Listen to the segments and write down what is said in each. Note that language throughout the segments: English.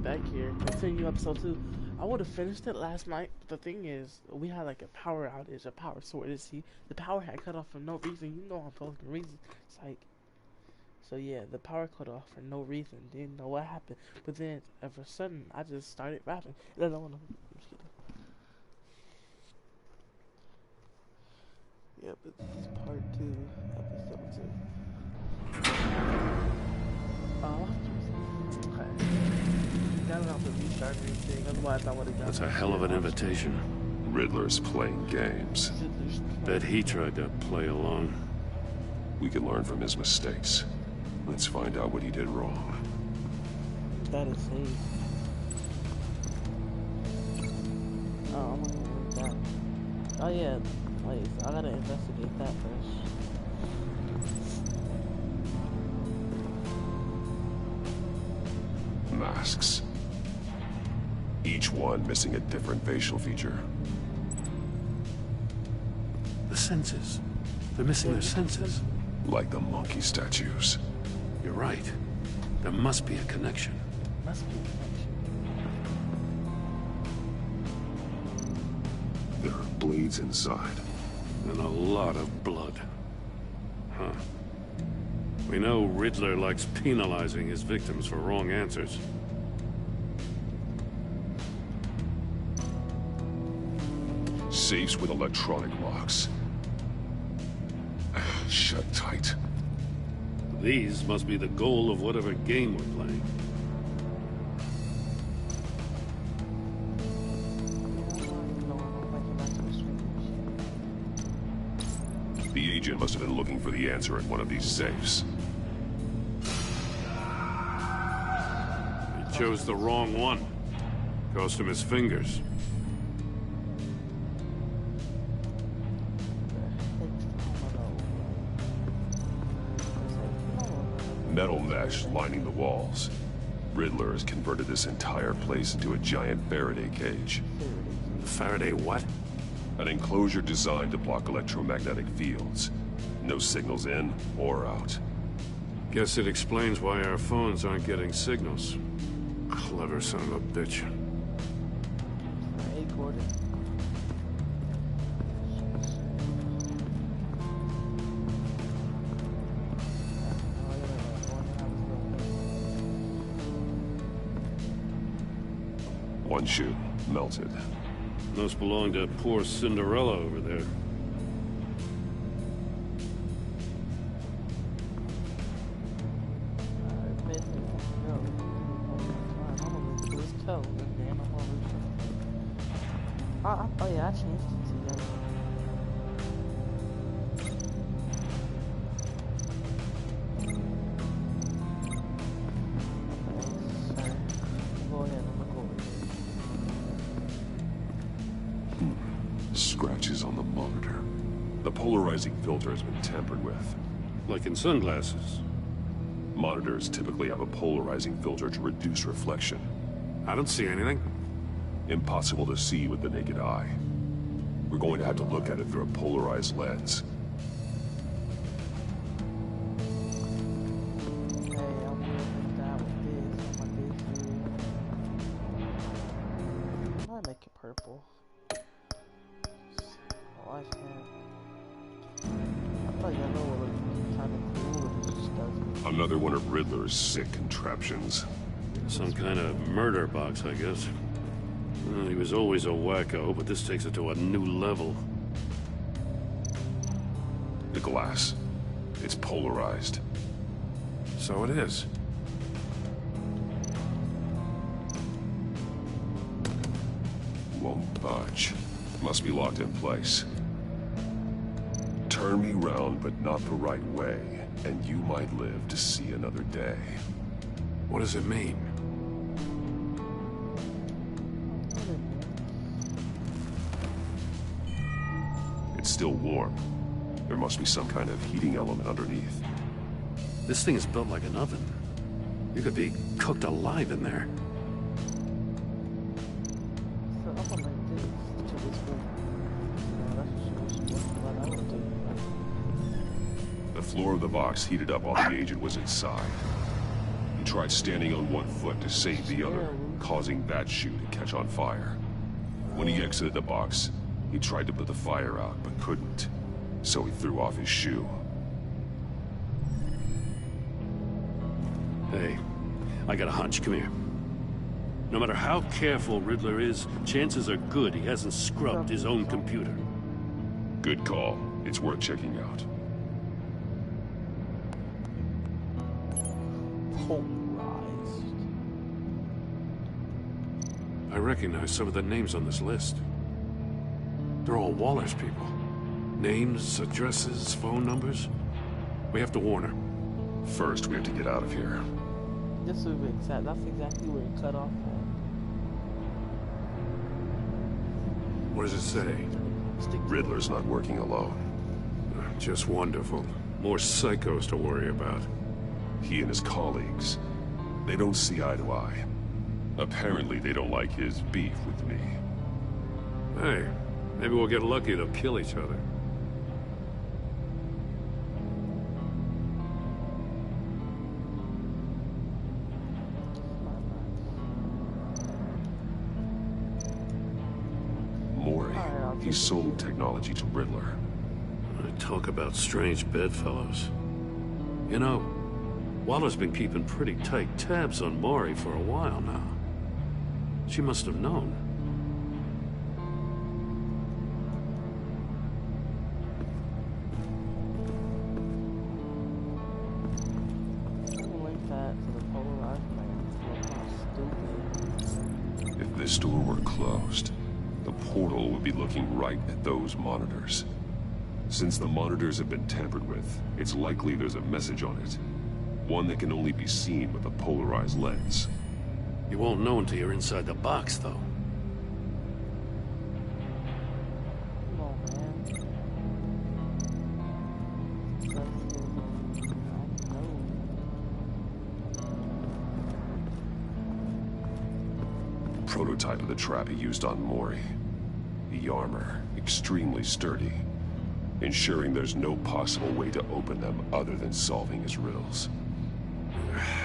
back here. Continue episode 2. I would have finished it last night, but the thing is, we had like a power outage, a power shortage. See, the power had cut off for no reason. You know I'm talking reason. It's like, so yeah, the power cut off for no reason. Didn't know what happened. But then, all of a sudden, I just started rapping. I don't know. Yeah, but this is part 2, episode 2. Oh, okay. Got it off the restart thing, otherwise I would have got it. That's a hell of an invitation. Riddler's playing games. Bet he tried to play along. We can learn from his mistakes. Let's find out what he did wrong. That is safe. Oh, I'm gonna read that. Oh yeah, wait, I gotta investigate that first. Masks. Each one missing a different facial feature. The senses. They're missing their senses. Like the monkey statues. You're right. There must be a connection. Must be a connection. There are bleeds inside. And a lot of blood. Huh. We know Riddler likes penalizing his victims for wrong answers. Safes with electronic locks. Shut tight. These must be the goal of whatever game we're playing. The agent must have been looking for the answer at one of these safes. He chose the wrong one. Cost him his fingers. Metal mesh lining the walls. Riddler has converted this entire place into a giant Faraday cage. Faraday what? An enclosure designed to block electromagnetic fields. No signals in or out. Guess it explains why our phones aren't getting signals. Clever son of a bitch. Hey, Gordon. One shoe, melted. Must belong to poor Cinderella over there. Oh yeah, I changed it to yellow. Scratches on the monitor. The polarizing filter has been tampered with. Like in sunglasses. Monitors typically have a polarizing filter to reduce reflection. I don't see anything. Impossible to see with the naked eye. We're going to have to look at it through a polarized lens. I'll make it purple. I thought yellow would look kind of cool, but it just doesn't. Another one of Riddler's sick contraptions. Some kind of murder box, I guess. Well, he was always a wacko, but this takes it to a new level. The glass. It's polarized. So it is. Won't budge. Must be locked in place. Turn me round, but not the right way, and you might live to see another day. What does it mean? It's still warm. There must be some kind of heating element underneath. This thing is built like an oven. You could be cooked alive in there. So I'm gonna make this to this room. That's what I would do. The floor of the box heated up while the agent was inside. He tried standing on one foot to save the other, causing that shoe to catch on fire. When he exited the box, he tried to put the fire out, but couldn't. So he threw off his shoe. Hey, I got a hunch. Come here. No matter how careful Riddler is, chances are good he hasn't scrubbed his own computer. Good call. It's worth checking out. Polarized. I recognize some of the names on this list. They're all Waller's people. Names, addresses, phone numbers. We have to warn her. First, we have to get out of here. This would be exact. That's exactly where it cut off at. What does it say? Riddler's not working alone. Just wonderful. More psychos to worry about. He and his colleagues, they don't see eye to eye. Apparently, they don't like his beef with me. Hey, maybe we'll get lucky to kill each other. Mori, he sold technology to Riddler. Talk about strange bedfellows. You know, Waller's been keeping pretty tight tabs on Mori for a while now. She must have known. Link that to the polarized man. If this door were closed, the portal would be looking right at those monitors. Since the monitors have been tampered with, it's likely there's a message on it. One that can only be seen with a polarized lens. You won't know until you're inside the box, though. Come on, man. Prototype of the trap he used on Mori. The armor, extremely sturdy, ensuring there's no possible way to open them other than solving his riddles.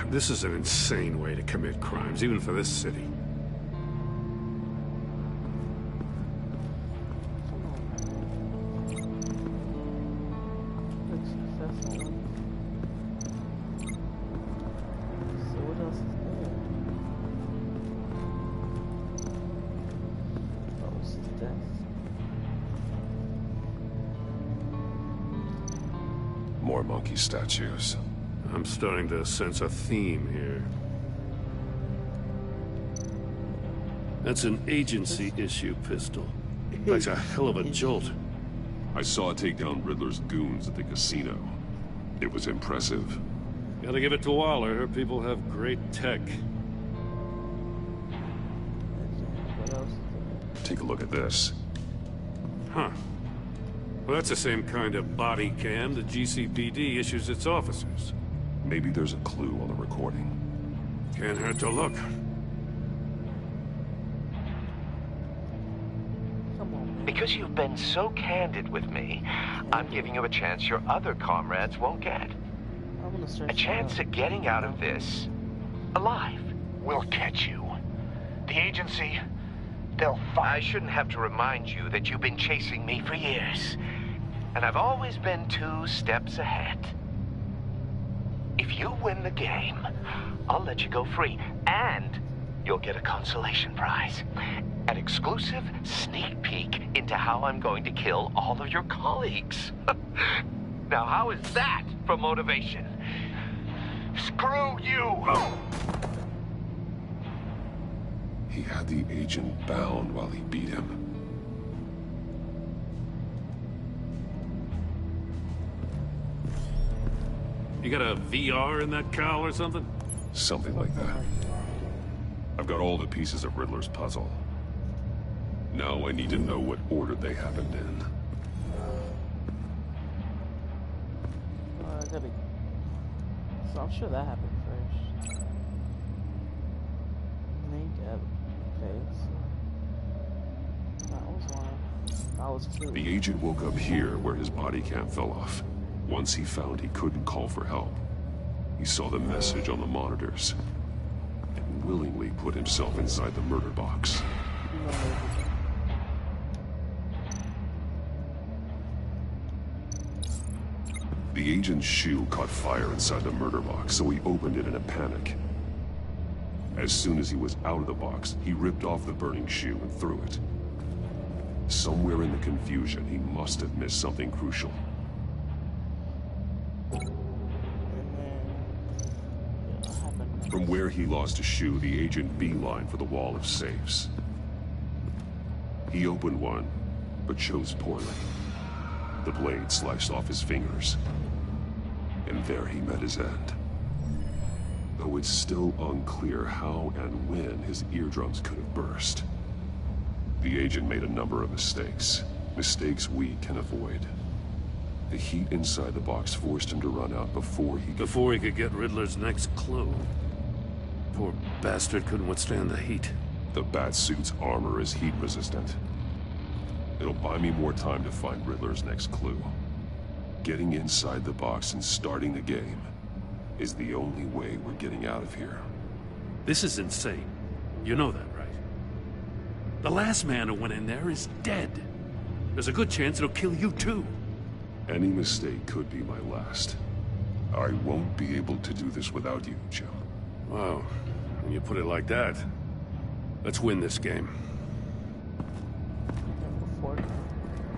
This is an insane way to commit crimes, even for this city. More monkey statues. I'm starting to sense a theme here. That's an agency issue pistol. That's a hell of a jolt. I saw it take down Riddler's goons at the casino. It was impressive. Gotta give it to Waller. Her people have great tech. Take a look at this. Huh. Well, that's the same kind of body cam the GCPD issues its officers. Maybe there's a clue on the recording. Can't hurt to look. Because you've been so candid with me, I'm giving you a chance your other comrades won't get. A chance at getting out of this alive. We'll catch you. The agency, they'll find... I shouldn't have to remind you that you've been chasing me for years. And I've always been 2 steps ahead. If you win the game, I'll let you go free. And you'll get a consolation prize. An exclusive sneak peek into how I'm going to kill all of your colleagues. Now, how is that for motivation? Screw you! He had the agent bound while he beat him. You got a VR in that cowl or something? Something like that. I've got all the pieces of Riddler's puzzle. Now I need to know what order they happened in. So I'm sure that happened first. Link face. That was one. That was 2. The agent woke up here where his body cam fell off. Once he found he couldn't call for help. He saw the message on the monitors and willingly put himself inside the murder box. The agent's shoe caught fire inside the murder box, so he opened it in a panic. As soon as he was out of the box, he ripped off the burning shoe and threw it. Somewhere in the confusion, he must have missed something crucial. From where he lost a shoe, the agent beelined for the wall of safes. He opened one, but chose poorly. The blade sliced off his fingers. And there he met his end. Though it's still unclear how and when his eardrums could have burst. The agent made a number of mistakes. Mistakes we can avoid. The heat inside the box forced him to run out before he could get Riddler's next clue. Poor bastard couldn't withstand the heat. The Batsuit's armor is heat resistant. It'll buy me more time to find Riddler's next clue. Getting inside the box and starting the game is the only way we're getting out of here. This is insane. You know that, right? The last man who went in there is dead. There's a good chance it'll kill you too. Any mistake could be my last. I won't be able to do this without you, Jim. Wow. When you put it like that, let's win this game.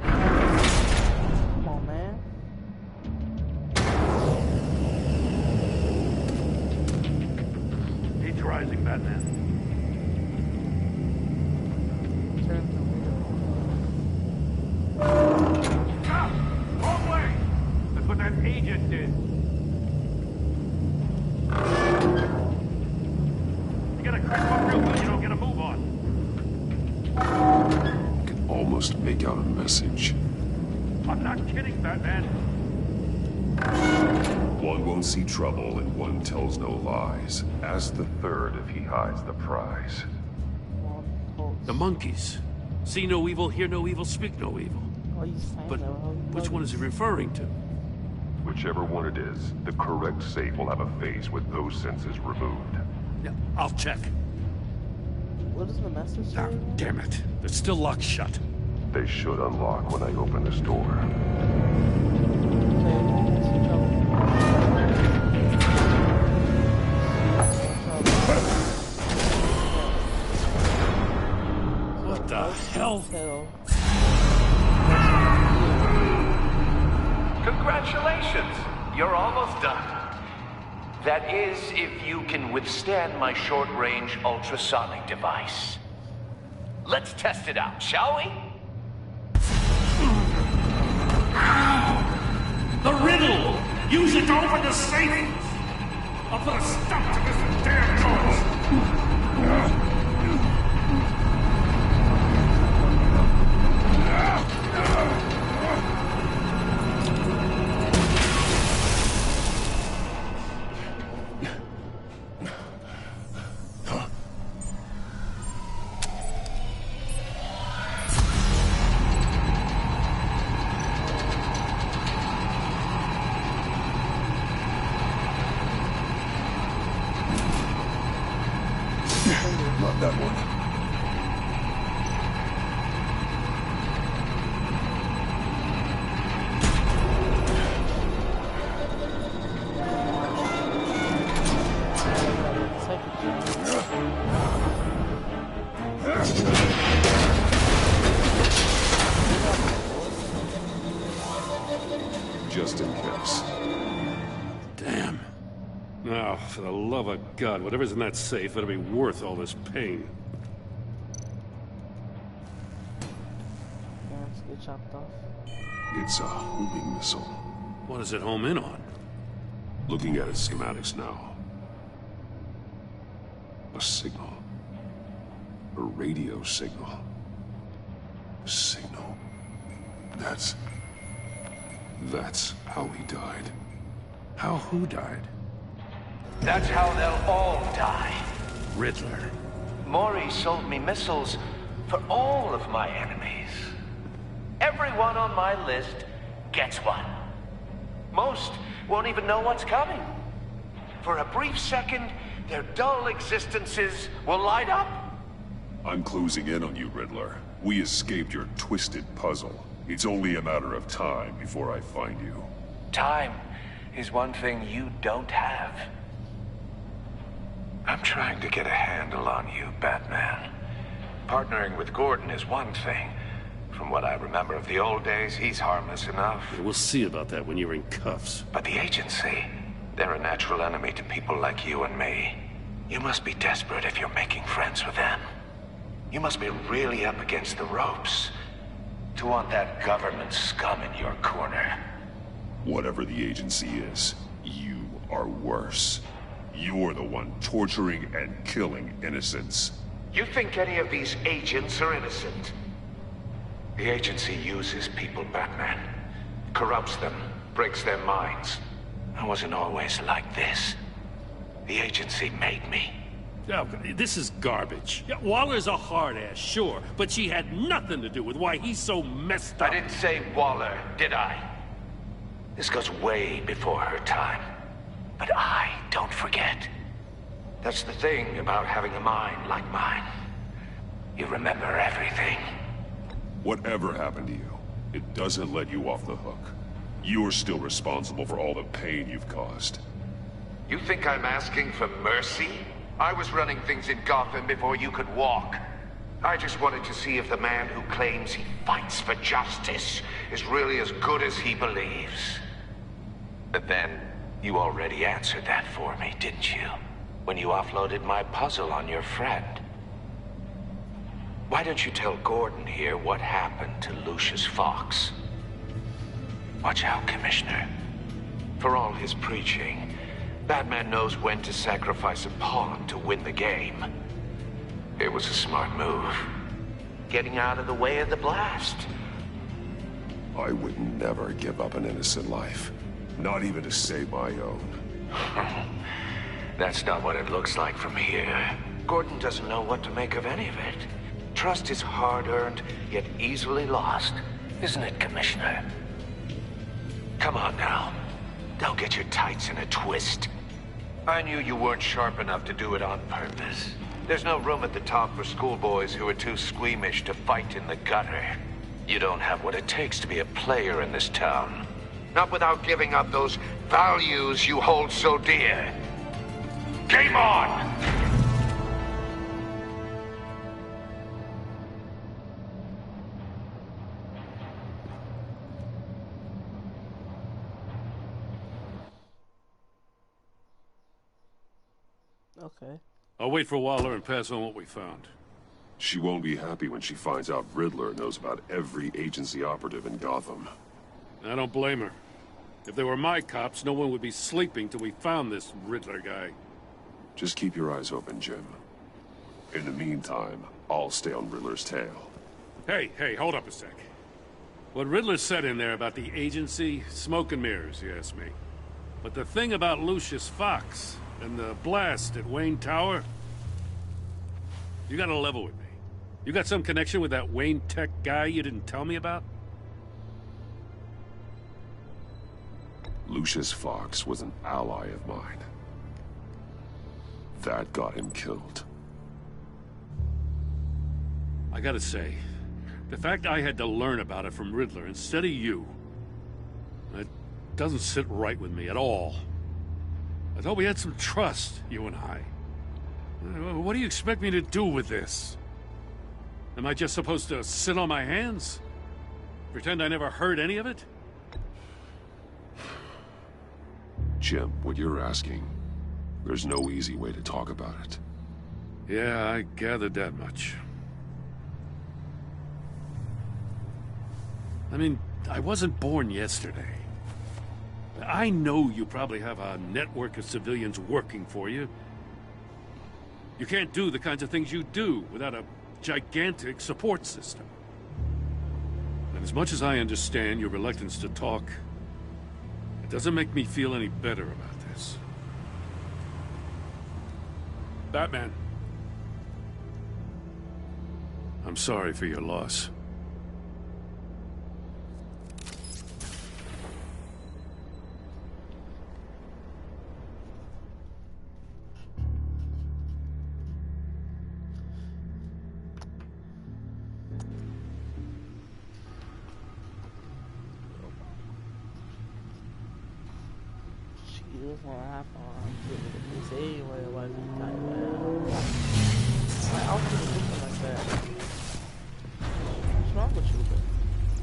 Come on, man. He's rising, Batman. Wrong way! That's what that agent did. You gotta crack up real good, you don't get a move on. I can almost make out a message. I'm not kidding, Batman. One won't see trouble and one tells no lies. Ask the third if he hides the prize. The monkeys. See no evil, hear no evil, speak no evil. But which one is he referring to? Whichever one it is, the correct safe will have a face with those senses removed. Yeah, I'll check. What is the message Ah, saying? damn it. It's still locked shut. They should unlock when I open this door. What the hell? Congratulations! You're almost done. That is, if you can withstand my short-range ultrasonic device. Let's test it out, shall we? The riddle! Use it to open the safe! I'll put a stop to this damn noise! Not that one. Just in case. Damn. Now, for the love of God, whatever's in that safe, it'll be worth all this pain. Get chopped off. It's a homing missile. What does it home in on? Looking at its schematics now. A signal. A radio signal. A signal. That's how he died. How who died? That's how they'll all die. Riddler. Maury sold me missiles for all of my enemies. Everyone on my list gets one. Most won't even know what's coming. for a brief second, their dull existences will light up? I'm closing in on you, Riddler. We escaped your twisted puzzle. It's only a matter of time before I find you. Time is one thing you don't have. I'm trying to get a handle on you, Batman. Partnering with Gordon is one thing. From what I remember of the old days, he's harmless enough. We'll see about that when you're in cuffs. But the agency, they're a natural enemy to people like you and me. You must be desperate if you're making friends with them. You must be really up against the ropes to want that government scum in your corner. Whatever the agency is, you are worse. You're the one torturing and killing innocents. You think any of these agents are innocent? The agency uses people, Batman. Corrupts them, breaks their minds. I wasn't always like this. The agency made me. Oh, this is garbage. Yeah, Waller's a hard ass, sure, but she had nothing to do with why he's so messed up. I didn't say Waller, did I? This goes way before her time. But I don't forget. That's the thing about having a mind like mine. You remember everything. Whatever happened to you, it doesn't let you off the hook. You're still responsible for all the pain you've caused. You think I'm asking for mercy? I was running things in Gotham before you could walk. I just wanted to see if the man who claims he fights for justice is really as good as he believes. But then, you already answered that for me, didn't you? When you offloaded my puzzle on your friend. Why don't you tell Gordon here what happened to Lucius Fox? Watch out, Commissioner. For all his preaching, Batman knows when to sacrifice a pawn to win the game. It was a smart move. Getting out of the way of the blast. I would never give up an innocent life. Not even to save my own. That's not what it looks like from here. Gordon doesn't know what to make of any of it. Trust is hard-earned, yet easily lost. Isn't it, Commissioner? Come on now. Don't get your tights in a twist. I knew you weren't sharp enough to do it on purpose. There's no room at the top for schoolboys who are too squeamish to fight in the gutter. You don't have what it takes to be a player in this town. Not without giving up those values you hold so dear. Game on! Okay. I'll wait for Waller and pass on what we found. She won't be happy when she finds out Riddler knows about every agency operative in Gotham. I don't blame her. If they were my cops, no one would be sleeping till we found this Riddler guy. Just keep your eyes open, Jim. In the meantime, I'll stay on Riddler's tail. Hey, hold up a sec. What Riddler said in there about the agency, smoke and mirrors, you ask me. But the thing about Lucius Fox and the blast at Wayne Tower, you gotta level with me. You got some connection with that Wayne Tech guy you didn't tell me about? Lucius Fox was an ally of mine. That got him killed. I gotta say, the fact I had to learn about it from Riddler instead of you, it doesn't sit right with me at all. I thought we had some trust, you and I. What do you expect me to do with this? Am I just supposed to sit on my hands? Pretend I never heard any of it? Jim, what you're asking, there's no easy way to talk about it. Yeah, I gathered that much. I mean, I wasn't born yesterday. I know you probably have a network of civilians working for you. You can't do the kinds of things you do without a gigantic support system. And as much as I understand your reluctance to talk, it doesn't make me feel any better about this. Batman. I'm sorry for your loss. you was gonna have fun. You say what it was type I also looking like that. What's wrong with you,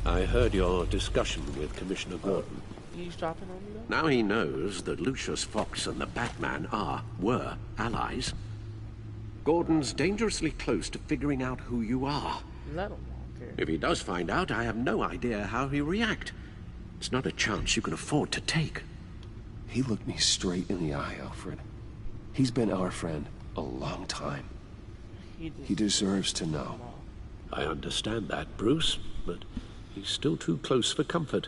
bro? I heard your discussion with Commissioner Gordon. He's dropping on me though? Now he knows that Lucius Fox and the Batman were allies. Gordon's dangerously close to figuring out who you are. Let him walk here. If he does find out, I have no idea how he'll react. It's not a chance you can afford to take. He looked me straight in the eye, Alfred. He's been our friend a long time. He deserves to know. I understand that, Bruce, but he's still too close for comfort.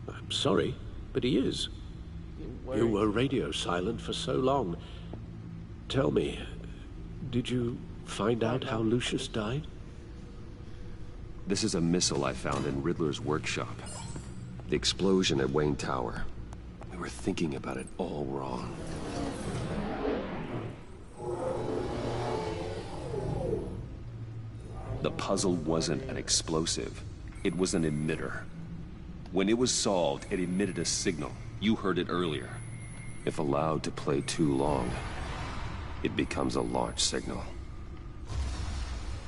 I'm sorry, but he is. You were radio silent for so long. Tell me, did you find out how Lucius died? This is a missile I found in Riddler's workshop. The explosion at Wayne Tower. We were thinking about it all wrong. The puzzle wasn't an explosive. It was an emitter. When it was solved, it emitted a signal. You heard it earlier. If allowed to play too long, it becomes a launch signal.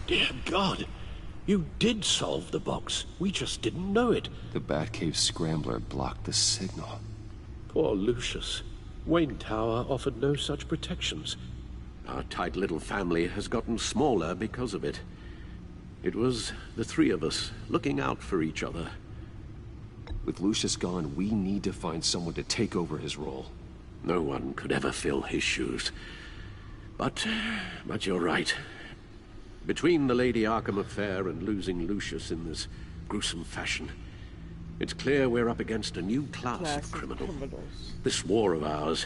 Dear God! You did solve the box. We just didn't know it. The Batcave scrambler blocked the signal. Poor Lucius. Wayne Tower offered no such protections. Our tight little family has gotten smaller because of it. It was the three of us looking out for each other. With Lucius gone, we need to find someone to take over his role. No one could ever fill his shoes. But you're right. Between the Lady Arkham affair and losing Lucius in this gruesome fashion, it's clear we're up against a new class of criminals. This war of ours,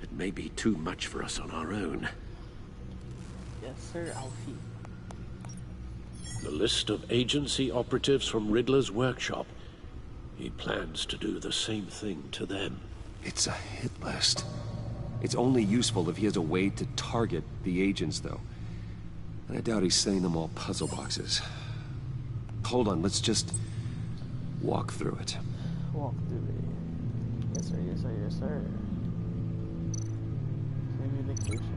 it may be too much for us on our own. Yes, sir, Alfie. The list of agency operatives from Riddler's workshop. He plans to do the same thing to them. It's a hit list. It's only useful if he has a way to target the agents, though. And I doubt he's sending them all puzzle boxes. Hold on, let's just walk through it. Walk through it. Yes, sir, yes, sir, yes, sir. Communication.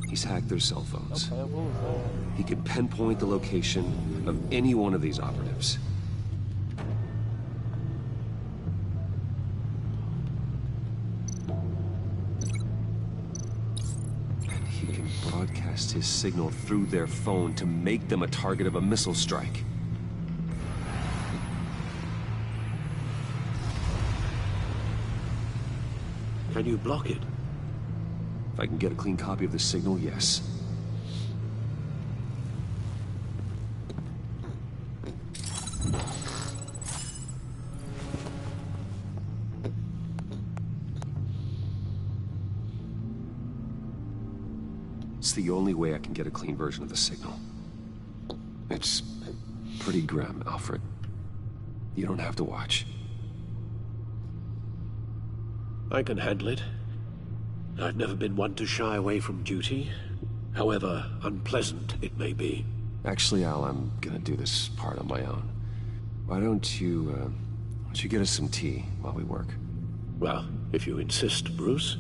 He's hacked their cell phones. Okay, what was that? He could pinpoint the location of any one of these operatives. And he can broadcast his signal through their phone to make them a target of a missile strike. Can you block it? If I can get a clean copy of the signal, yes. It's the only way I can get a clean version of the signal. It's pretty grim, Alfred. You don't have to watch. I can handle it. I've never been one to shy away from duty, however unpleasant it may be. Actually, Al, I'm gonna do this part on my own. Why don't you get us some tea while we work? Well, if you insist, Bruce.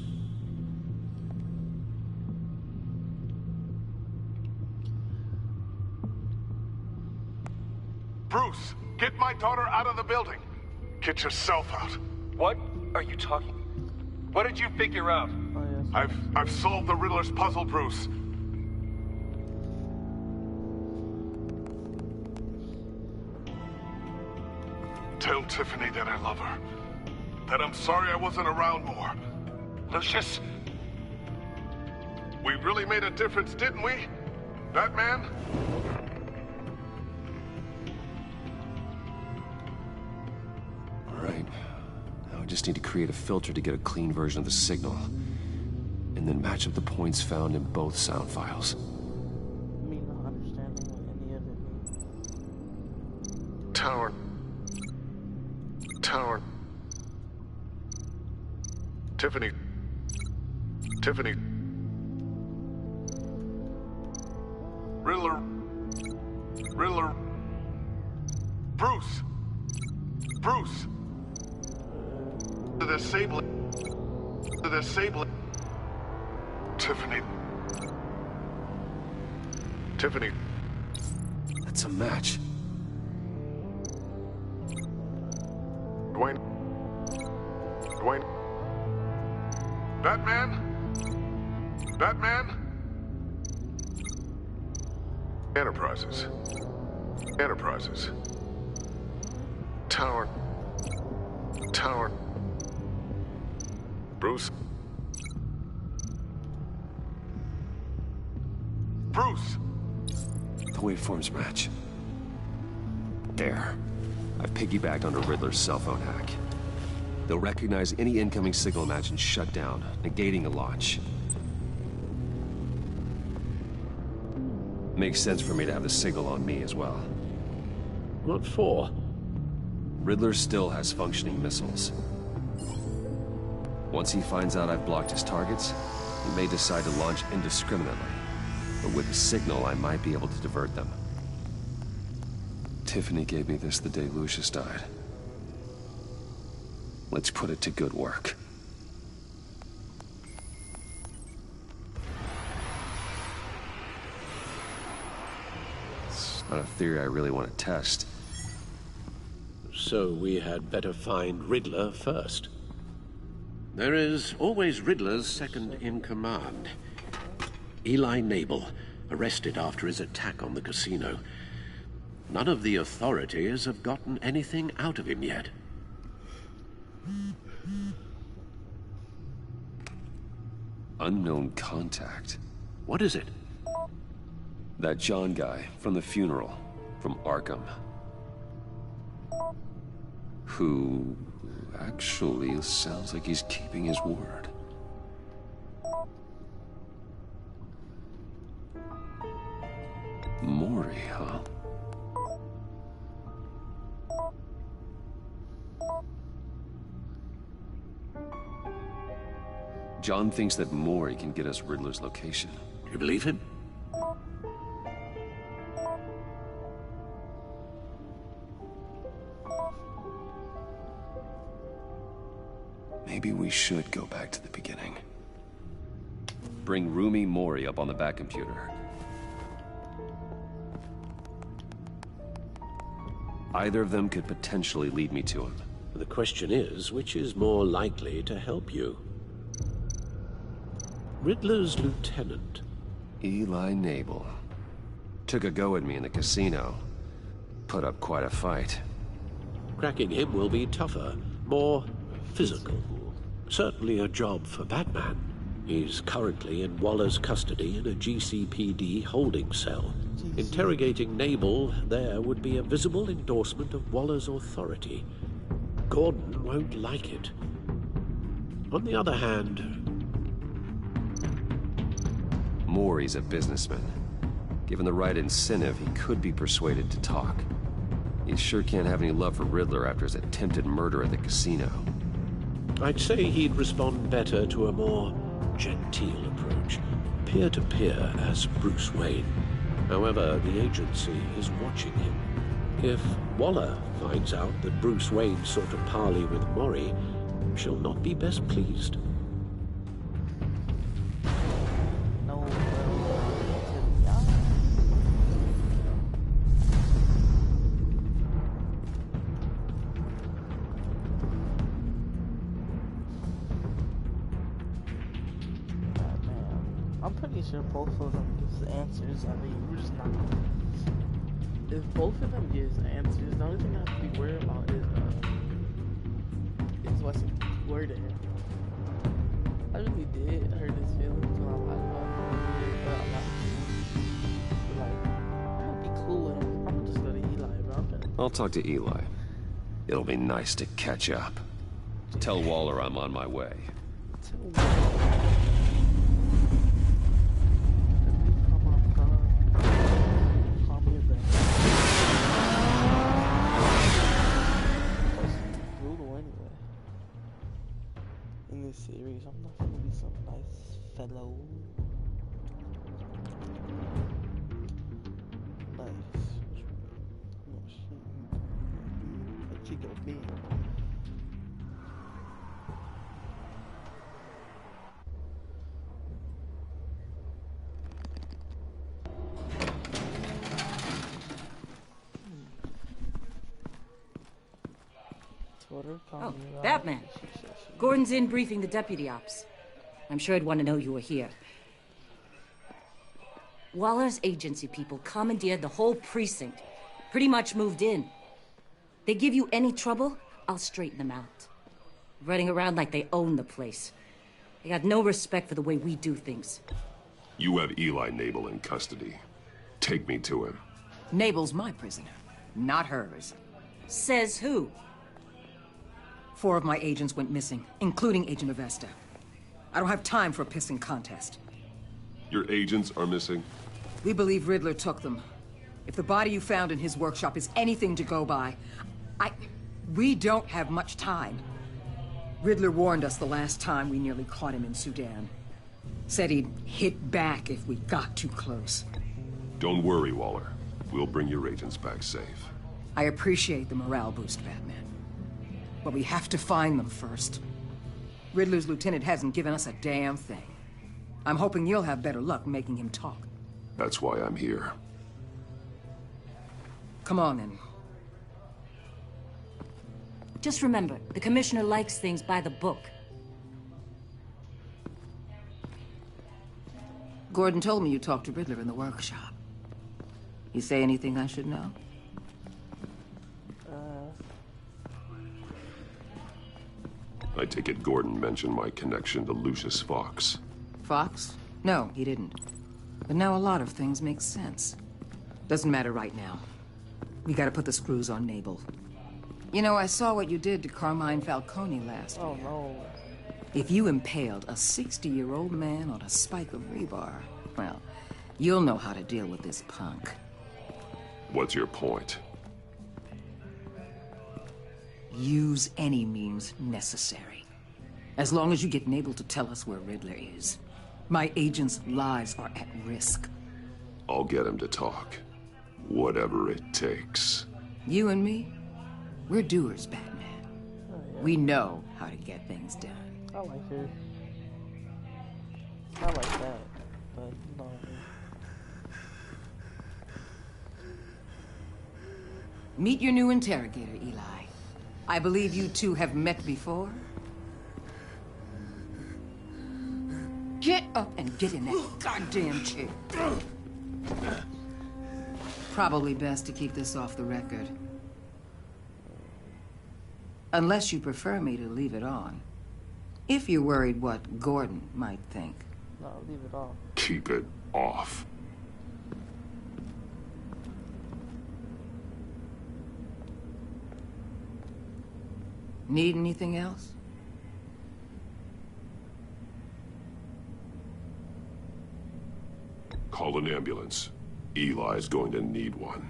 Bruce, get my daughter out of the building. Get yourself out. What are you talking? What did you figure out? Oh, yes. I've solved the Riddler's puzzle, Bruce. Tell Tiffany that I love her. That I'm sorry I wasn't around more. Lucius? We really made a difference, didn't we? Batman? All right. Now I just need to create a filter to get a clean version of the signal. And then match up the points found in both sound files. Me not understanding what any of it means. Tower. Tiffany. Riddler. Riddler. Bruce. Bruce. The disabling. The disabling. Tiffany. Tiffany. That's a match. Dwayne. Dwayne. Batman? Batman? Enterprises. Enterprises. Tower. Tower. Bruce. Bruce! The waveforms match. There. I've piggybacked onto Riddler's cell phone hack. They'll recognize any incoming signal match and shut down, negating a launch. Makes sense for me to have the signal on me as well. What for? Riddler still has functioning missiles. Once he finds out I've blocked his targets, he may decide to launch indiscriminately. But with the signal, I might be able to divert them. Tiffany gave me this the day Lucius died. Let's put it to good work. It's not a theory I really want to test. So we had better find Riddler first. There is always Riddler's second in command. Eli Nabel, arrested after his attack on the casino. None of the authorities have gotten anything out of him yet. Unknown contact. What is it? That John guy from the funeral, from Arkham. Who actually sounds like he's keeping his word. Maury, huh? John thinks that Maury can get us Riddler's location. Do you believe him? Maybe we should go back to the beginning. Bring Rumi Mori up on the back computer. Either of them could potentially lead me to him. The question is, which is more likely to help you? Riddler's lieutenant. Eli Nabel. Took a go at me in the casino. Put up quite a fight. Cracking him will be tougher, more physical. Certainly a job for Batman. He's currently in Waller's custody in a GCPD holding cell. Interrogating Nabel there would be a visible endorsement of Waller's authority. Gordon won't like it. On the other hand... Maury's a businessman. Given the right incentive, he could be persuaded to talk. He sure can't have any love for Riddler after his attempted murder at the casino. I'd say he'd respond better to a more genteel approach, peer-to-peer as Bruce Wayne. However, the agency is watching him. If Waller finds out that Bruce Wayne sought a parley with Maury, she'll not be best pleased. No, I'm pretty sure both of them gives the answers. I mean, we're just not. If both of them gives the answers, the only thing I have to be worried about is what's the word there. I really did hurt his feelings when I lied about it, but I'm not. Like, I'd be cool with him. I'm just gonna Eli about that. I'll talk to Eli. It'll be nice to catch up. Tell Waller I'm on my way. Series, I'm not gonna be some nice fellow. she go big. Oh, Batman. Gordon's in briefing the deputy ops. I'm sure I'd want to know you were here. Waller's agency people commandeered the whole precinct. Pretty much moved in. They give you any trouble, I'll straighten them out. Running around like they own the place. They got no respect for the way we do things. You have Eli Nabel in custody. Take me to him. Nabel's my prisoner, not hers. Says who? 4 of my agents went missing, including Agent Avesta. I don't have time for a pissing contest. Your agents are missing? We believe Riddler took them. If the body you found in his workshop is anything to go by, we don't have much time. Riddler warned us the last time we nearly caught him in Sudan. Said he'd hit back if we got too close. Don't worry, Waller. We'll bring your agents back safe. I appreciate the morale boost, Batman. But we have to find them first. Riddler's lieutenant hasn't given us a damn thing. I'm hoping you'll have better luck making him talk. That's why I'm here. Come on, then. Just remember, the commissioner likes things by the book. Gordon told me you talked to Riddler in the workshop. You say anything I should know? I take it Gordon mentioned my connection to Lucius Fox. Fox? No, he didn't. But now a lot of things make sense. Doesn't matter right now. We gotta put the screws on Nabel. You know, I saw what you did to Carmine Falcone last year. Oh no. If you impaled a 60-year-old man on a spike of rebar, well, you'll know how to deal with this punk. What's your point? Use any means necessary. As long as you get Nabel to tell us where Riddler is. My agents' lives are at risk. I'll get him to talk. Whatever it takes. You and me, we're doers, Batman. Oh, yeah. We know how to get things done. I like it. I like that, but no. Meet your new interrogator, Eli. I believe you two have met before. Get up and get in that goddamn chair. Probably best to keep this off the record. Unless you prefer me to leave it on. If you're worried what Gordon might think. No, leave it off. Keep it off. Need anything else? Call an ambulance. Eli's going to need one.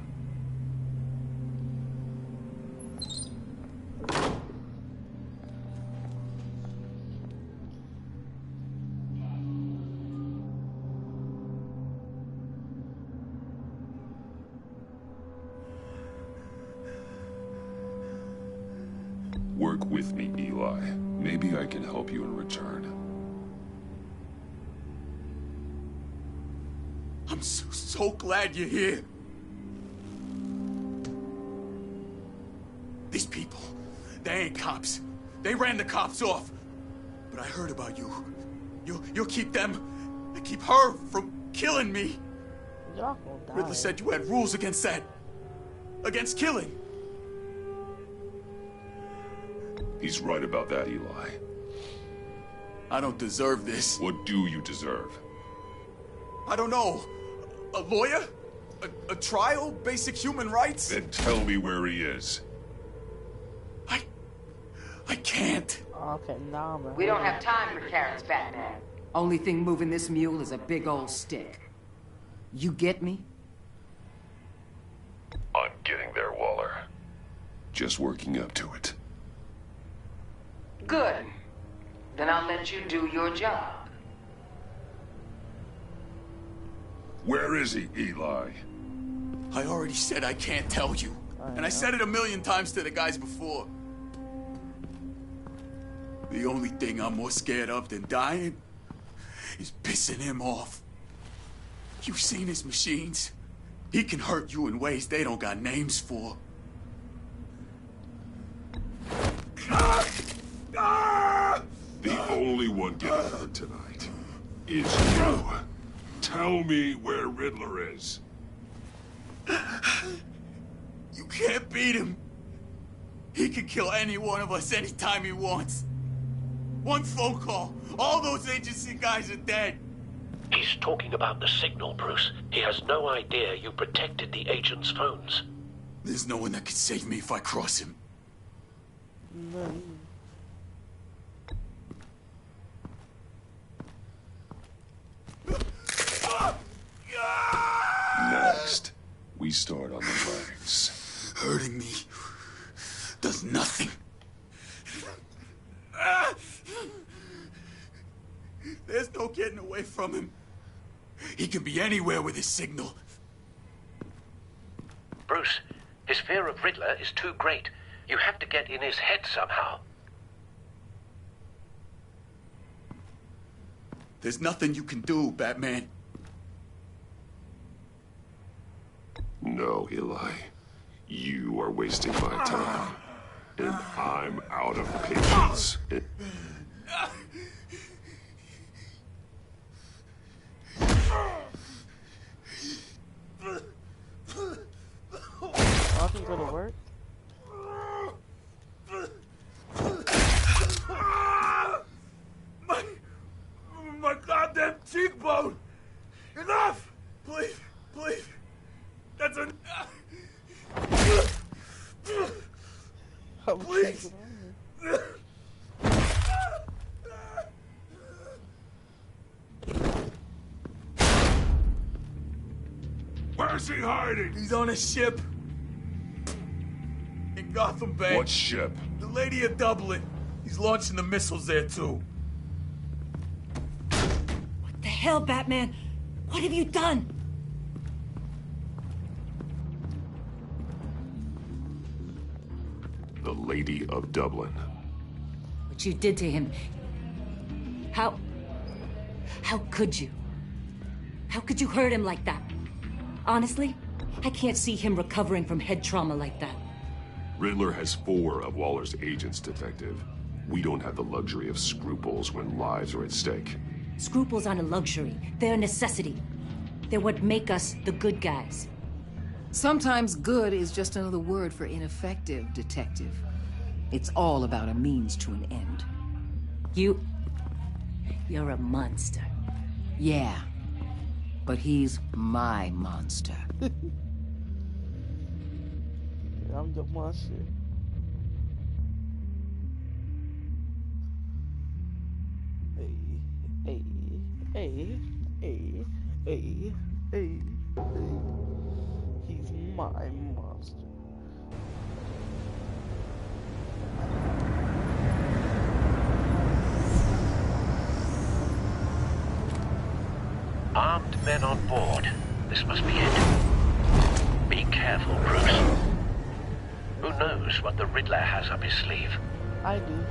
Work with me, Eli. Maybe I can help you in return. I'm so glad you're here. These people, they ain't cops. They ran the cops off. But I heard about you. You'll keep them, and keep her from killing me. Y'all gonna die. Riddler said you had rules against that. Against killing. He's right about that, Eli. I don't deserve this. What do you deserve? I don't know. A lawyer? A trial? Basic human rights? Then tell me where he is. I can't. Okay, nah, man. We don't have time for carrots, Batman. Only thing moving this mule is a big old stick. You get me? I'm getting there, Waller. Just working up to it. Good. Then I'll let you do your job. Where is he, Eli? I already said I can't tell you. And I said it a million times to the guys before. The only thing I'm more scared of than dying is pissing him off. You've seen his machines. He can hurt you in ways they don't got names for. The only one getting hurt tonight is you. Tell me where Riddler is. You can't beat him. He can kill any one of us anytime he wants. One phone call, all those agency guys are dead. He's talking about the signal, Bruce. He has no idea you protected the agent's phones. There's no one that can save me if I cross him. No. Next, we start on the legs. Hurting me does nothing. There's no getting away from him. He can be anywhere with his signal. Bruce, his fear of Riddler is too great. You have to get in his head somehow. There's nothing you can do, Batman. No, Eli. You are wasting my time. And I'm out of patience. Nothing's gonna work. My goddamn cheekbone! Enough! Please, please. That's a... Please! Where's he hiding? He's on a ship. In Gotham Bay. What ship? The Lady of Dublin. He's launching the missiles there, too. What the hell, Batman? What have you done? The Lady of Dublin. What you did to him. How could you? How could you hurt him like that? Honestly, I can't see him recovering from head trauma like that. Riddler has 4 of Waller's agents, Detective. We don't have the luxury of scruples when lives are at stake. Scruples aren't a luxury. They're a necessity. They're what make us the good guys. Sometimes good is just another word for ineffective, Detective. It's all about a means to an end. You're a monster. Yeah, but he's my monster. I'm the monster. Hey, hey, hey, hey, hey, hey. He's my monster. Armed men on board. This must be it. Be careful, Bruce. Who knows what the Riddler has up his sleeve? I do.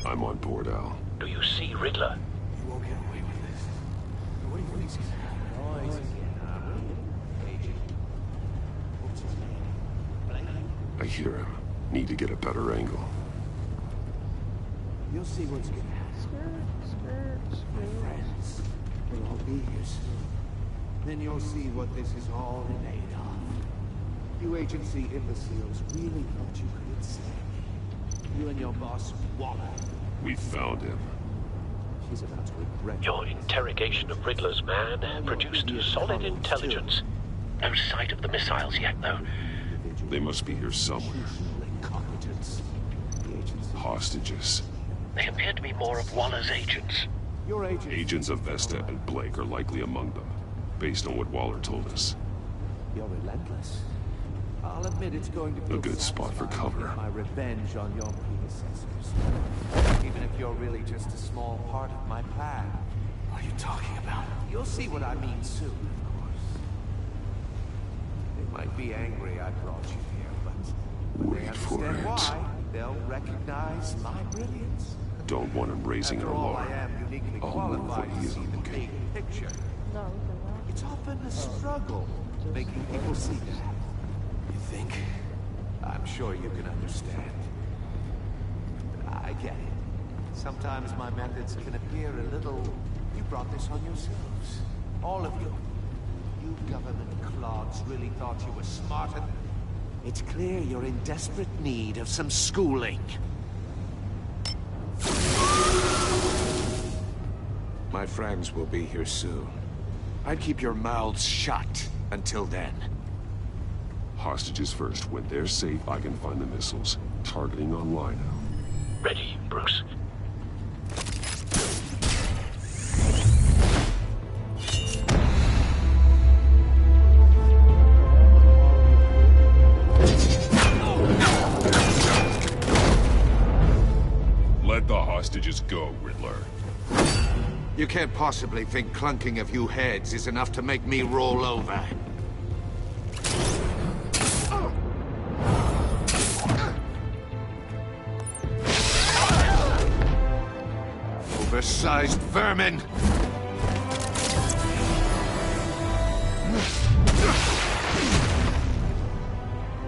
I'm on board, Al. Do you see Riddler? You won't get away with this. What do you think he's I hear him. Need to get a better angle. You'll see what's gonna happen. My friends will all be here soon. Then you'll see what this is all made of. You agency imbeciles really thought you could enslave me. You and your boss, Waller. We found him. She's about to regret Your interrogation of Riddler's man produced solid intelligence. No sight of the missiles yet, though. They must be here somewhere. incompetence. The agency. Hostages. They appear to be more of Waller's agents. Your agency... Agents of Vesta and Blake are likely among them, based on what Waller told us. You're relentless. I'll admit it's going to be A good spot for cover. my revenge on your predecessors. Even if you're really just a small part of my plan. What are you talking about? You'll see what I mean soon, of course. They might be angry I brought you here, but when they understand why, they'll recognize my brilliance. Don't want him raising an After all, alarm. I am uniquely I'll move qualified when he to see isn't the looking. big picture. No, It's often a struggle making people see that. You think? I'm sure you can understand. I get it. Sometimes my methods can appear a little... You brought this on yourselves. All of you. You government clods really thought you were smarter. It's clear you're in desperate need of some schooling. My friends will be here soon. I'd keep your mouths shut until then. Hostages first. When they're safe, I can find the missiles. Targeting online now. Ready, Bruce. Let the hostages go, Riddler. You can't possibly think clunking a few heads is enough to make me roll over. Oversized vermin!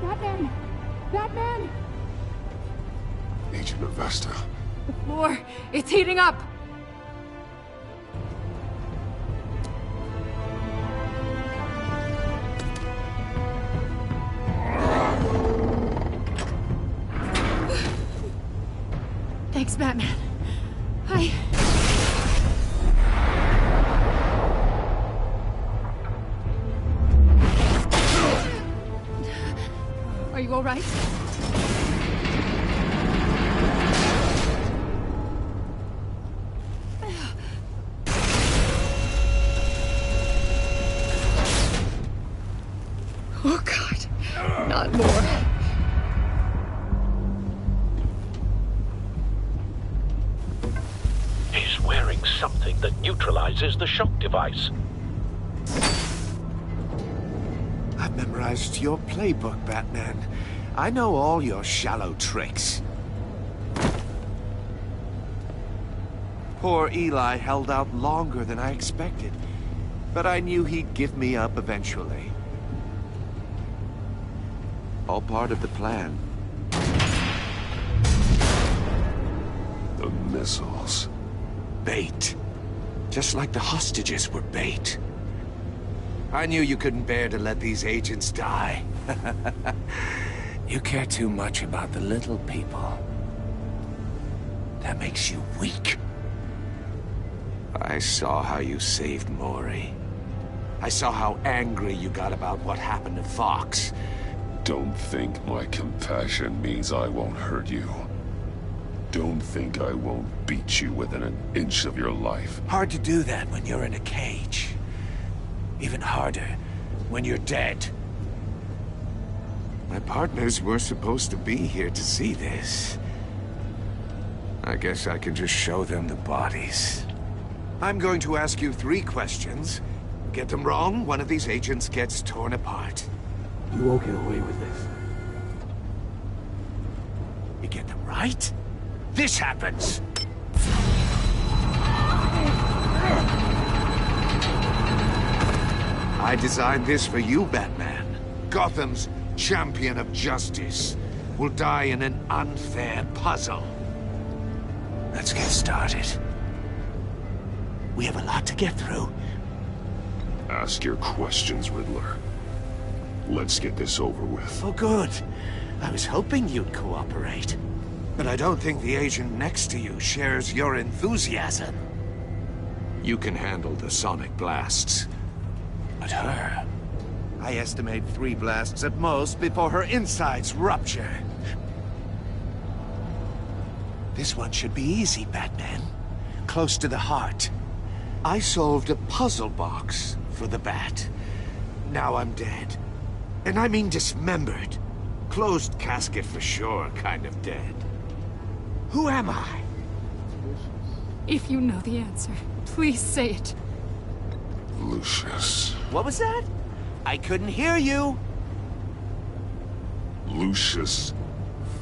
Batman! Batman! Agent of Vesta. The floor, it's heating up! Thanks, Batman. Are you all right? Oh, God. Not more. He's wearing something that neutralizes the shock device. I've memorized your playbook, Batman. I know all your shallow tricks. Poor Eli held out longer than I expected, but I knew he'd give me up eventually. All part of the plan. The missiles. Bait. Just like the hostages were bait. I knew you couldn't bear to let these agents die. You care too much about the little people. That makes you weak. I saw how you saved Maury. I saw how angry you got about what happened to Fox. Don't think my compassion means I won't hurt you. Don't think I won't beat you within an inch of your life. Hard to do that when you're in a cage. Even harder when you're dead. My partners were supposed to be here to see this. I guess I can just show them the bodies. I'm going to ask you 3 questions. Get them wrong, one of these agents gets torn apart. You won't get away with this. You get them right, this happens! I designed this for you, Batman. Gotham's champion of justice will die in an unfair puzzle. Let's get started. We have a lot to get through. Ask your questions, Riddler. Let's get this over with. Oh, good. I was hoping you'd cooperate. But I don't think the agent next to you shares your enthusiasm. You can handle the sonic blasts. But her... I estimate 3 blasts at most before her insides rupture. This one should be easy, Batman. close to the heart. I solved a puzzle box for the bat. Now I'm dead. And I mean dismembered. Closed casket for sure, kind of dead. Who am I? If you know the answer, please say it. Lucius. What was that? I couldn't hear you. Lucius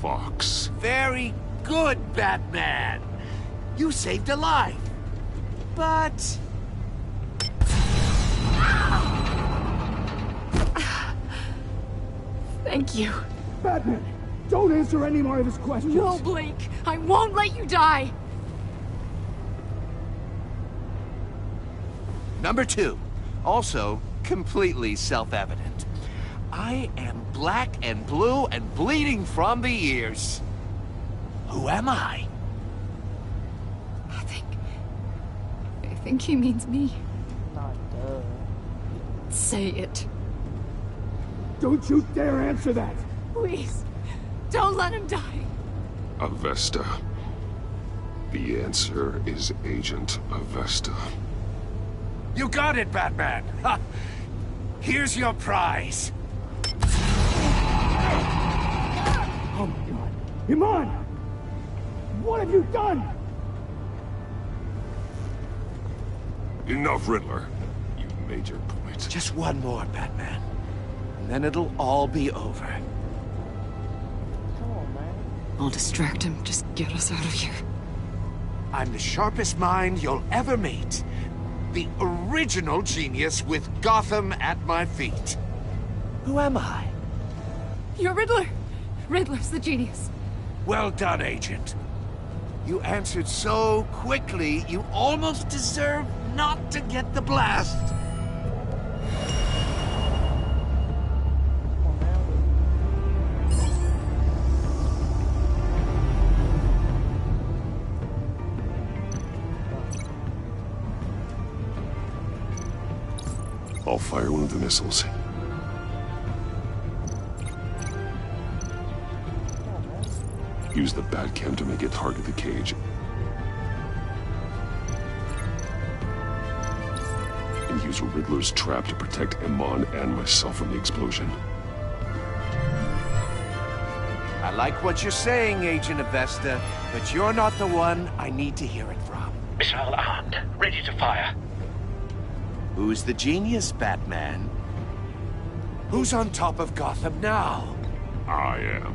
Fox. Very good, Batman. You saved a life. But... Thank you. Batman, don't answer any more of his questions. No, Blake. I won't let you die. Number 2. Also, completely self-evident. I am black and blue and bleeding from the ears. Who am I? I think he means me. Not duh. Say it. Don't you dare answer that! Please. Don't let him die. Avesta. The answer is Agent Avesta. You got it, Batman! Ha! Here's your prize. Oh my god. Iman! What have you done? Enough, Riddler. You've made your point. Just one more, Batman. And then it'll all be over. Come on, man. I'll distract him. Just get us out of here. I'm the sharpest mind you'll ever meet. The original genius with Gotham at my feet. Who am I? You're Riddler. Riddler's the genius. Well done, Agent. You answered so quickly, you almost deserve not to get the blast. I'll fire one of the missiles. Use the Batcam to make it target the cage. And use Riddler's trap to protect Iman and myself from the explosion. I like what you're saying, Agent Avesta, but you're not the one I need to hear it from. Missile armed, ready to fire. Who's the genius, Batman? Who's on top of Gotham now? I am.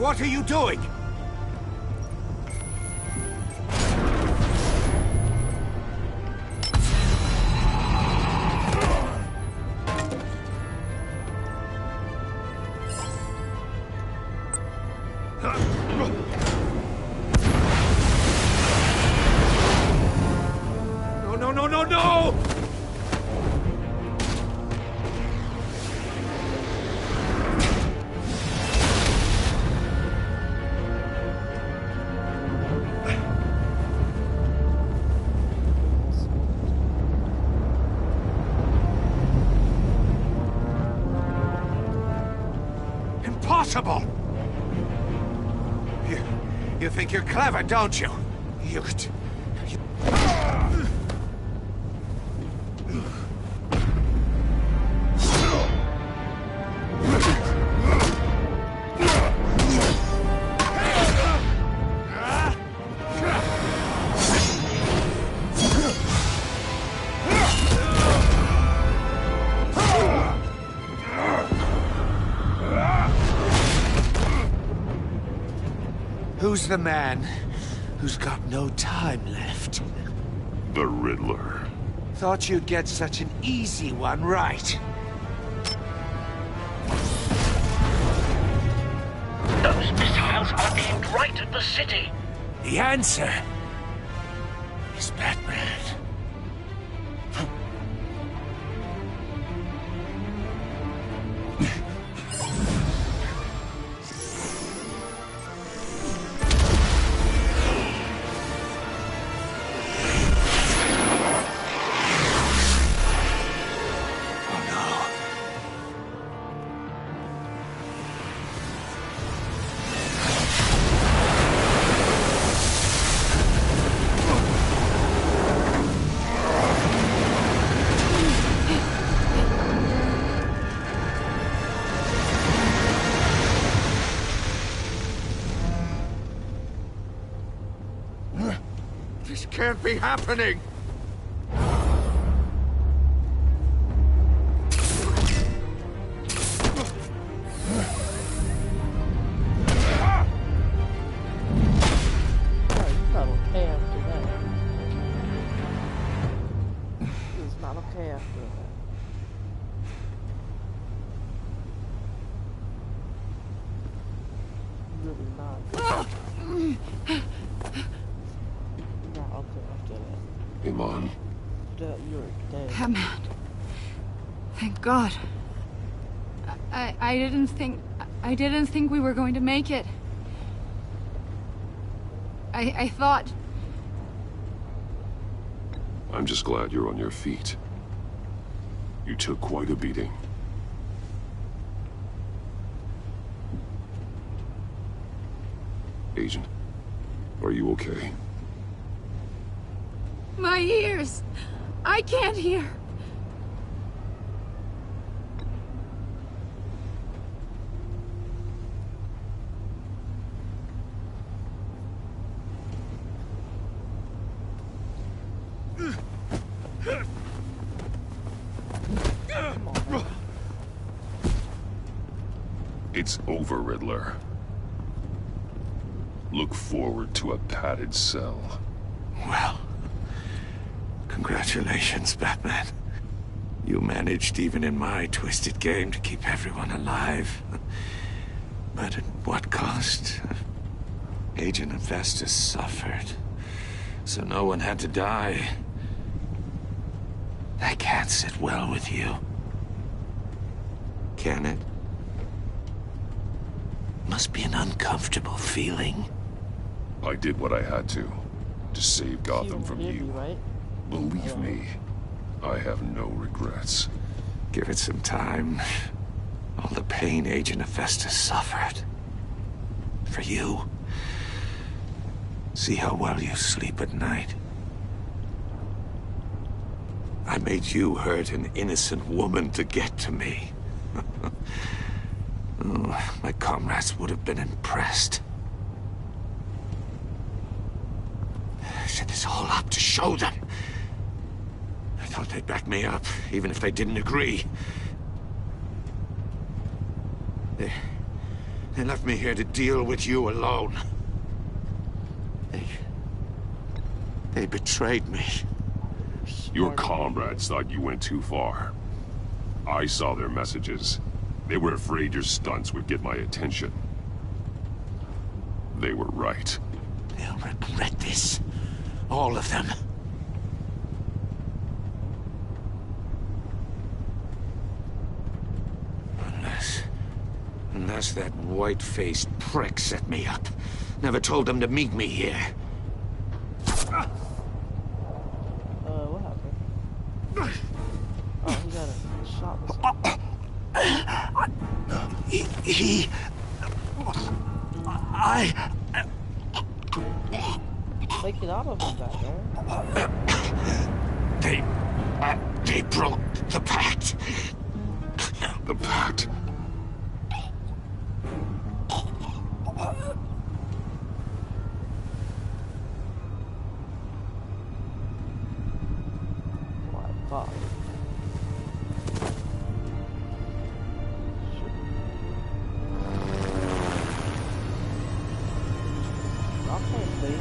What are you doing? No! Impossible! You think you're clever, don't you? You... Who's the man who's got no time left? The Riddler. Thought you'd get such an easy one right. Those missiles are aimed right at the city. The answer is Batman. This can't be happening! Iman. Batman. Thank God. I didn't think we were going to make it. I thought... I'm just glad you're on your feet. You took quite a beating. Agent, are you okay? My ears! I can't hear! It's over, Riddler. Look forward to a padded cell. Well, congratulations, Batman. You managed, even in my twisted game, to keep everyone alive. But at what cost? Agent Hephaestus suffered, so no one had to die. That can't sit well with you. Can it? Must be an uncomfortable feeling. I did what I had to save Gotham from you. Right? Believe me, I have no regrets. Give it some time. All the pain Agent Hephaestus suffered. For you. See how well you sleep at night. I made you hurt an innocent woman to get to me. Oh, my comrades would have been impressed. I set this all up to show them. I thought they'd back me up, even if they didn't agree. They left me here to deal with you alone. They betrayed me. Your comrades thought you went too far. I saw their messages. They were afraid your stunts would get my attention. They were right. They'll regret this. All of them. Unless that white-faced prick set me up. Never told them to meet me here. What happened? Oh, he got a shot. Take it out of him, Batman. They broke the pact. The pact? Fuck. Okay, please.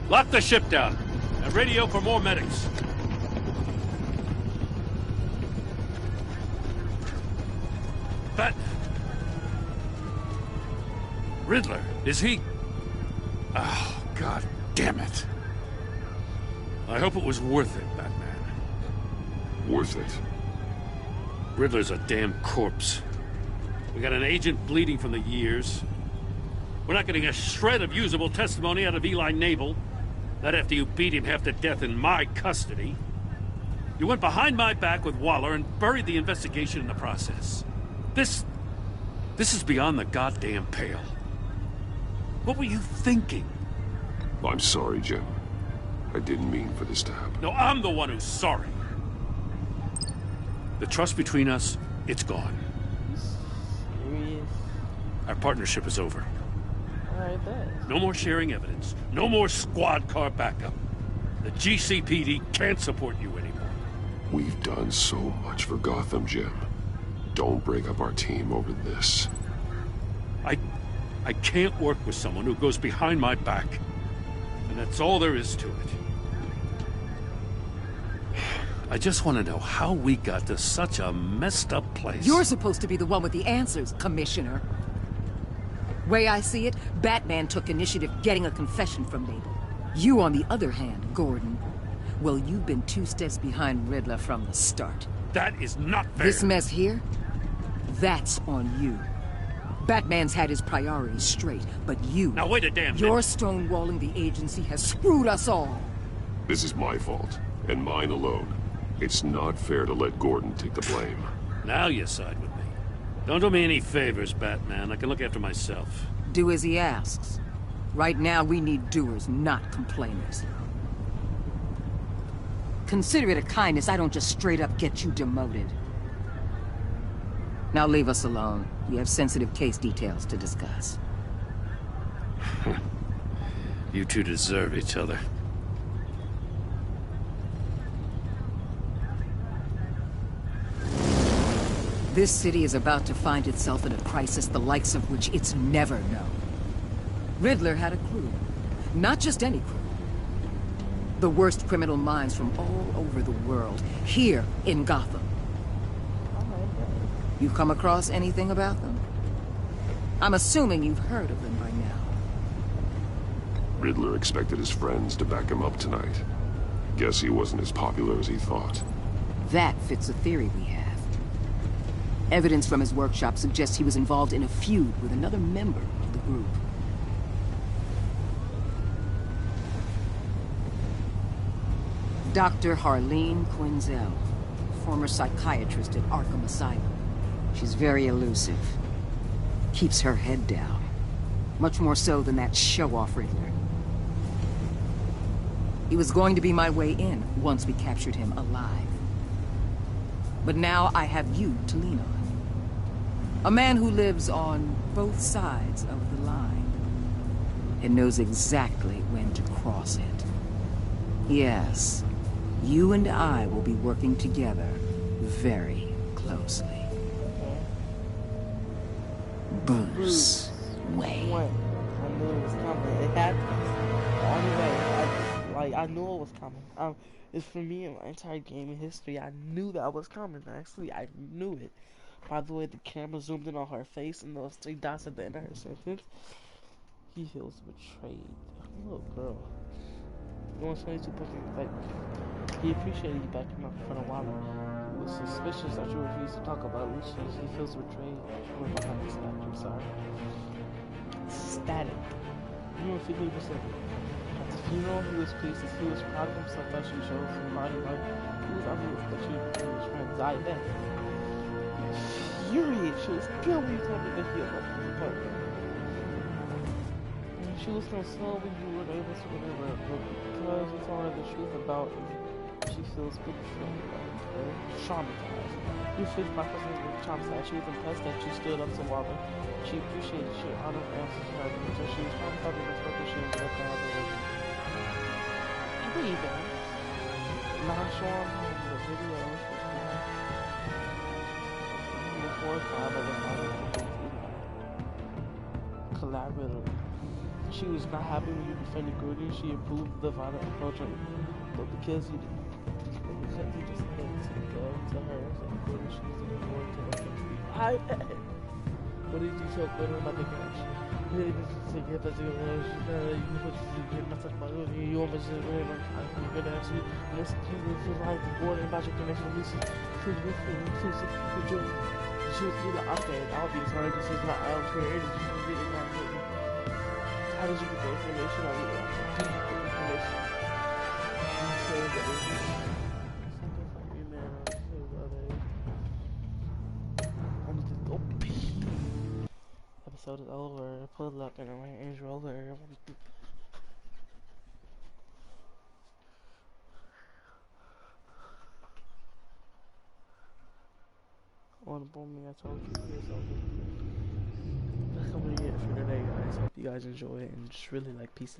Lock the ship down and radio for more medics. But Riddler, is he? Oh, God damn it. I hope it was worth it, Batman. Worth it? Riddler's a damn corpse. We got an agent bleeding from the years. We're not getting a shred of usable testimony out of Eli Nabel. Not after you beat him half to death in my custody. You went behind my back with Waller and buried the investigation in the process. This is beyond the goddamn pale. What were you thinking? I'm sorry, Jim. I didn't mean for this to happen. No, I'm the one who's sorry. The trust between us, it's gone. Serious? Our partnership is over. Alright, then. No more sharing evidence. No more squad car backup. The GCPD can't support you anymore. We've done so much for Gotham, Jim. Don't break up our team over this. I can't work with someone who goes behind my back. And that's all there is to it. I just want to know how we got to such a messed up place. You're supposed to be the one with the answers, Commissioner. Way I see it, Batman took initiative getting a confession from Mabel. You, on the other hand, Gordon, well, you've been 2 steps behind Riddler from the start. That is not fair. This mess here, that's on you. Batman's had his priorities straight, but you... Now wait a damn minute. Your stonewalling the agency has screwed us all. This is my fault, and mine alone. It's not fair to let Gordon take the blame. Now you side with me. Don't do me any favors, Batman. I can look after myself. Do as he asks. Right now, we need doers, not complainers. Consider it a kindness I don't just straight up get you demoted. Now leave us alone. We have sensitive case details to discuss. You two deserve each other. This city is about to find itself in a crisis the likes of which it's never known. Riddler had a crew. Not just any crew. The worst criminal minds from all over the world, here in Gotham. You've come across anything about them? I'm assuming you've heard of them by now. Riddler expected his friends to back him up tonight. Guess he wasn't as popular as he thought. That fits a theory we have. Evidence from his workshop suggests he was involved in a feud with another member of the group. Dr. Harleen Quinzel, former psychiatrist at Arkham Asylum. She's very elusive. Keeps her head down. Much more so than that show-off Riddler. He was going to be my way in once we captured him alive. But now I have you to lean on. A man who lives on both sides of the line. And knows exactly when to cross it. Yes, you and I will be working together very closely. Bruce Wayne. I knew it was coming. It happened. The only way, I knew it was coming. It's for me in my entire gaming history. I knew that was coming. Actually, I knew it. By the way, the camera zoomed in on her face and those 3 dots at the end of her sentence. He feels betrayed. Little girl. You know what's funny too? Like, he appreciated you backing up for a while. He was suspicious that you refused to talk about Lucy. He feels betrayed. I went behind this act. I'm sorry. Static. You know, Philly was like, at the funeral, he was pleased. He was proud of himself that she chose him. He was unmoved that she became his friends. I bet. Furious. She was still when you told me that he was his partner. And she was concerned when you were able to whatever, but because you told her the truth about him, she feels betrayed, traumatized. You fixed my cousin with traumatized. She was impressed that you stood up to Walter. She appreciated your honor and answers to her because she was trying to help her respect that she was left to have her with you. I believe that. Now I'm showing him the video. Before time, but collaborator. She was not happy when you defended Gordon. She approved the violent approach, but because you just had to go to her and Gordon, she was looking forward to her. What did you tell Gordon about the match? You she was either out there and obvious, or this is not out for energy. She was really not getting. How did you get the information on you? How did you get the information? You said that it was something from me, man. I need to go pee. Episode is over. Pull up in a Range Rover. want to bore me, I told you. It's over. That's gonna be it for today, guys. Hope you guys enjoy it and just really like peace out.